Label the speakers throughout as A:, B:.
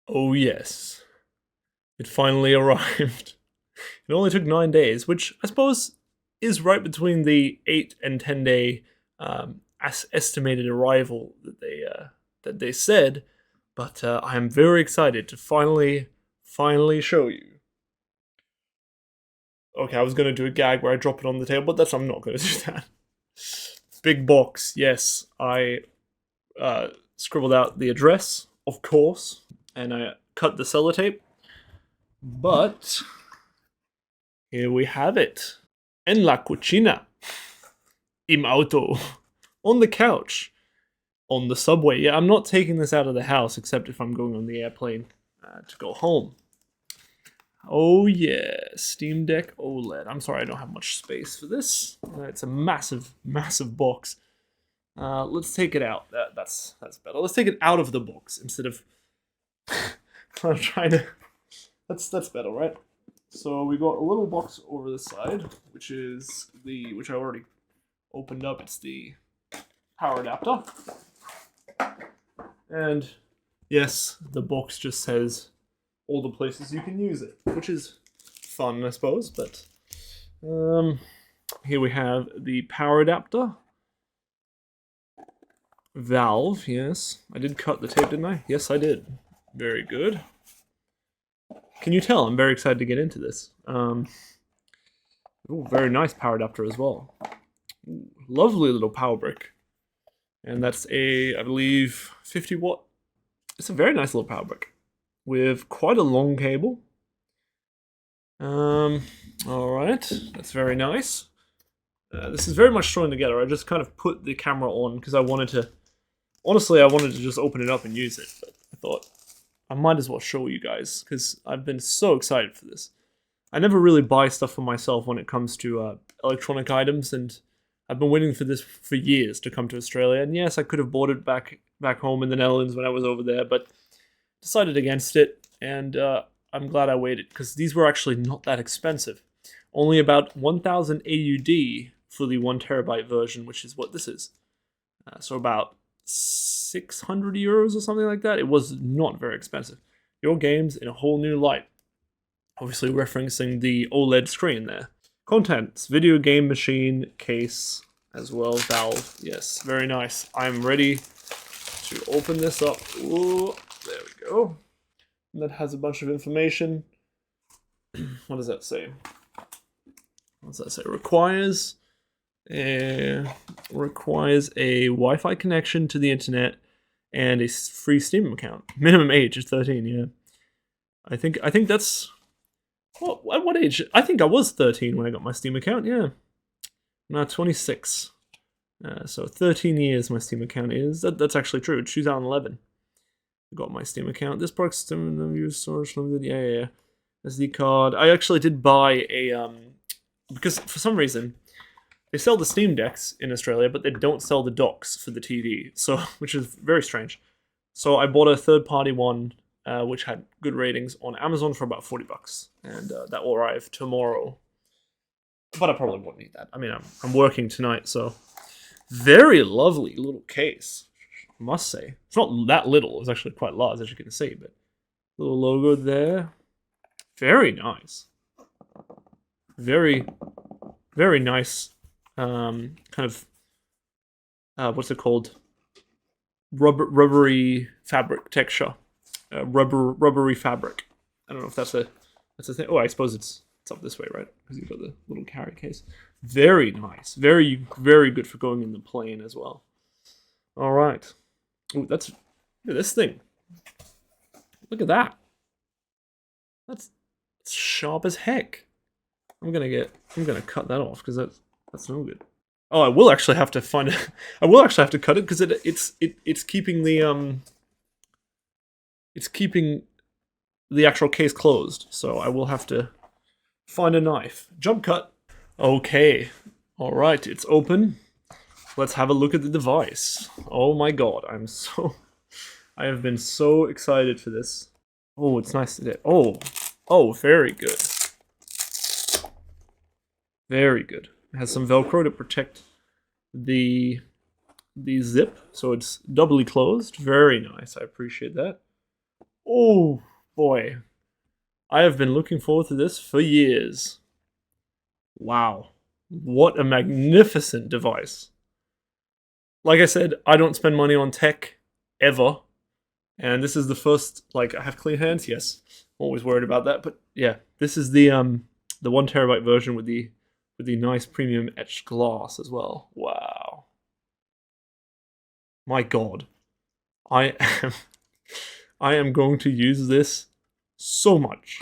A: Oh yes, it finally arrived. It only took 9 days, which I suppose is right between the 8 and 10 day estimated arrival that they said. But I am very excited to finally show you. Okay, I was gonna do a gag where I drop it on the table, but I'm not gonna do that. Big box, yes. I scribbled out the address, of course, and I cut the sellotape. But here we have it. En la cucina. Im auto. On the couch. On the subway. Yeah, I'm not taking this out of the house except if I'm going on the airplane to go home. Oh yeah, Steam Deck OLED. I'm sorry I don't have much space for this. It's a massive, massive box. Let's take it out. That's better. Let's take it out of the box instead of I'm trying to. That's better, right? So we got a little box over the side, which I already opened up. It's the power adapter, and yes, the box just says all the places you can use it, which is fun, I suppose. But here we have the power adapter. Valve, yes. I did cut the tape, didn't I? Yes, I did. Very good. Can you tell? I'm very excited to get into this. Ooh, very nice power adapter as well. Ooh, lovely little power brick. And that's I believe, 50 watt. It's a very nice little power brick with quite a long cable. Alright, that's very nice. This is very much strung together. I just kind of put the camera on because I wanted to... Honestly, I wanted to just open it up and use it, but I thought I might as well show you guys because I've been so excited for this. I never really buy stuff for myself when it comes to electronic items, and I've been waiting for this for years to come to Australia. And yes, I could have bought it back home in the Netherlands when I was over there, but decided against it, and I'm glad I waited because these were actually not that expensive. Only about 1,000 AUD for the 1TB version, which is what this is. So about 600 euros or something like that. It was not very expensive. Your games in a whole new light. Obviously referencing the OLED screen there. Contents, video game machine, case, as well, Valve. Yes, very nice. I'm ready to open this up. Ooh, there we go. And that has a bunch of information. What does that say? What does that say? Requires a Wi-Fi connection to the internet and a free Steam account. Minimum age is 13. Yeah, I think that's what age? I think I was 13 when I got my Steam account. Yeah, now 26. So 13 years my Steam account is. That's actually true. 2011. I got my Steam account. This product's Steam use storage limited. Yeah. SD card. I actually did buy a because for some reason. They sell the Steam Decks in Australia, but they don't sell the docks for the TV, so which is very strange. So I bought a third-party one, which had good ratings on Amazon for about $40, and that will arrive tomorrow. But I probably won't need that. I mean, I'm working tonight, so very lovely little case, I must say. It's not that little; it's actually quite large, as you can see. But little logo there, very nice, very, very nice. Kind of what's it called? Rubbery fabric texture. Rubbery fabric. I don't know if that's a thing. Oh, I suppose it's up this way, right? Because you've got the little carry case. Very nice. Very good for going in the plane as well. All right. Ooh, look at this thing. Look at that. That's sharp as heck. I'm gonna cut that off because that's no good. Oh, I will actually have to find it. I will actually have to cut it because it's keeping the actual case closed. So I will have to find a knife. Jump cut. Okay. All right. It's open. Let's have a look at the device. Oh my god, I have been so excited for this. Oh, it's nice today. Oh, very good. Very good. It has some Velcro to protect the zip, so it's doubly closed. Very nice. I appreciate that. Oh boy, I have been looking forward to this for years. Wow, what a magnificent device. Like I said, I don't spend money on tech ever, and this is the first. Like, I have clean hands. Yes, always worried about that, but yeah, this is the 1 TB version with the nice premium etched glass as well. Wow, my God, I am I am going to use this so much.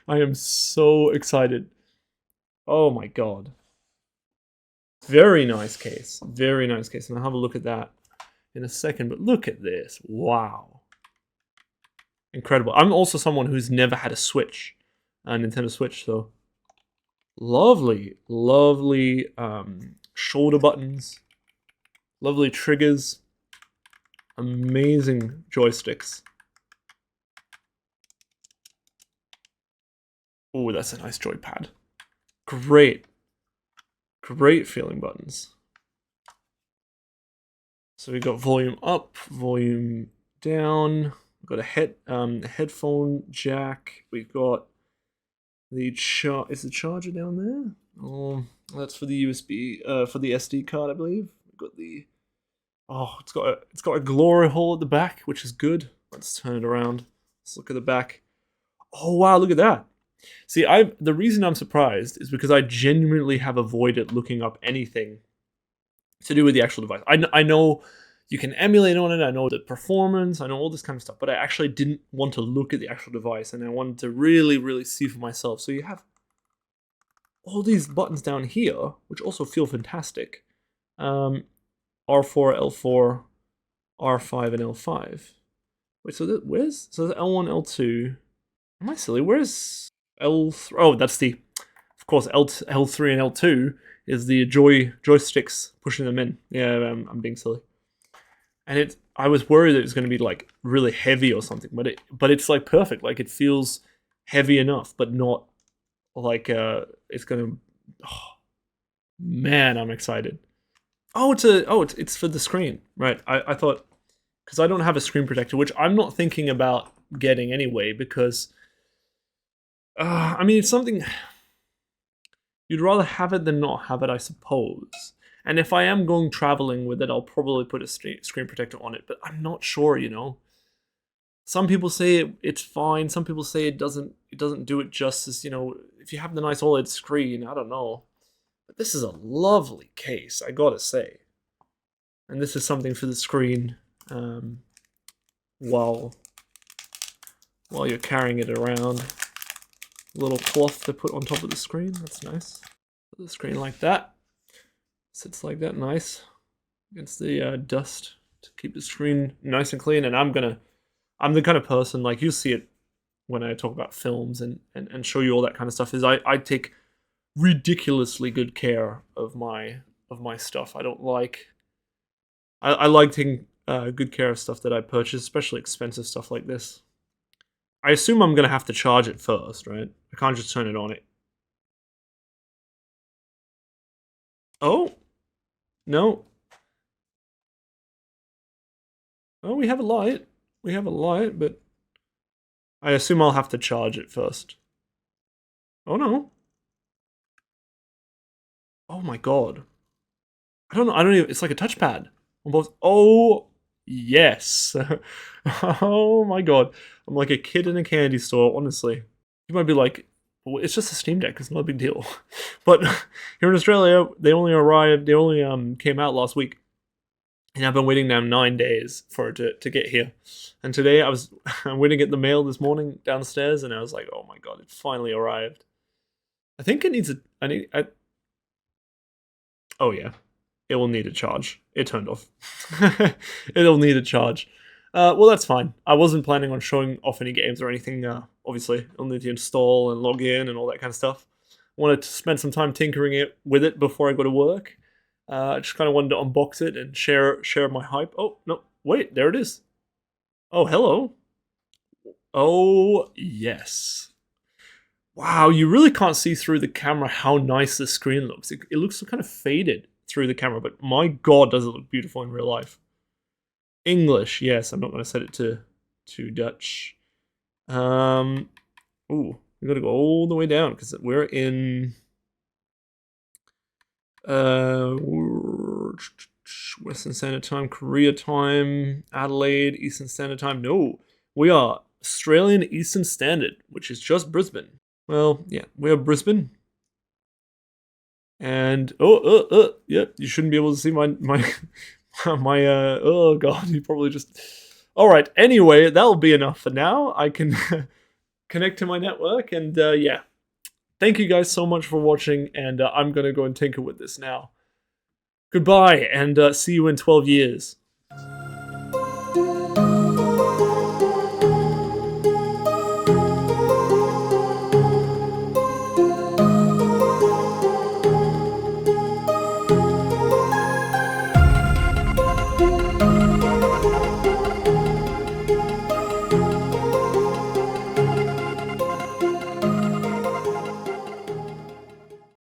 A: I am so excited. Oh my God. Very nice case. Very nice case. And I'll have a look at that in a second. But look at this. Wow. Incredible. I'm also someone who's never had a Switch, a Nintendo Switch. So lovely, lovely shoulder buttons. Lovely triggers. Amazing joysticks. Oh, that's a nice joypad. Great. Great feeling buttons. So we got volume up, volume down. We've got a headphone jack. We've got the is the charger down there? Oh, that's for the USB, for the SD card, I believe. We've got the it's got a glory hole at the back, which is good. Let's turn it around. Let's look at the back. Oh wow, look at that. See, the reason I'm surprised is because I genuinely have avoided looking up anything to do with the actual device. I know you can emulate on it, I know the performance, I know all this kind of stuff, but I actually didn't want to look at the actual device, and I wanted to really, really see for myself. So you have all these buttons down here, which also feel fantastic. R4, L4, R5, and L5. Wait, so where's L1, L2? Am I silly? Where's L3? Oh, that's of course, L3 and L2 is the joysticks pushing them in. Yeah, I'm being silly. And I was worried that it was going to be like really heavy or something, but it's like perfect. Like, it feels heavy enough, but not like it's going to. Oh, man, I'm excited. Oh, it's for the screen, right? I thought, because I don't have a screen protector, which I'm not thinking about getting anyway, because I mean, it's something you'd rather have it than not have it, I suppose. And if I am going traveling with it, I'll probably put a screen protector on it, but I'm not sure, you know. Some people say it's fine. Some people say it doesn't do it justice, you know. If you have the nice OLED screen, I don't know. But this is a lovely case, I gotta say. And this is something for the screen while you're carrying it around. A little cloth to put on top of the screen. That's nice. Put the screen like that. Sits like that, nice against the dust to keep the screen nice and clean. And I'm the kind of person, like, you see it when I talk about films and show you all that kind of stuff, is I take ridiculously good care of my stuff. I don't like I like taking good care of stuff that I purchase, especially expensive stuff like this. I assume I'm gonna have to charge it first, right? I can't just turn it on. Oh no. Oh, we have a light. We have a light, but I assume I'll have to charge it first. Oh no. Oh my God. I don't know. I don't even. It's like a touchpad on both. Oh yes. Oh my God. I'm like a kid in a candy store. Honestly, you might be like, well, it's just a Steam Deck. It's not a big deal. But here in Australia, they only arrived. They only came out last week, and I've been waiting now 9 days for it to get here. And today I was waiting at the mail this morning downstairs, and I was like, oh my God, it finally arrived. I think it needs oh yeah, it will need a charge. It turned off. It'll need a charge. Well, that's fine. I wasn't planning on showing off any games or anything. Obviously, I'll need to install and log in and all that kind of stuff. I wanted to spend some time tinkering with it before I go to work. I just kind of wanted to unbox it and share my hype. Oh, no, wait, there it is. Oh, hello. Oh, yes. Wow, you really can't see through the camera how nice the screen looks. It looks kind of faded through the camera, but my God, does it look beautiful in real life. English, yes, I'm not going to set it to to Dutch. Ooh, we gotta go all the way down because we're in Western Standard Time, Korea time, Adelaide, Eastern Standard Time. No, we are Australian Eastern Standard, which is just Brisbane. Well, yeah, we are Brisbane. And yep, you shouldn't be able to see my oh god, you probably just. All right. Anyway, that'll be enough for now. I can connect to my network, and yeah. Thank you guys so much for watching, and I'm gonna go and tinker with this now. Goodbye, and see you in 12 years.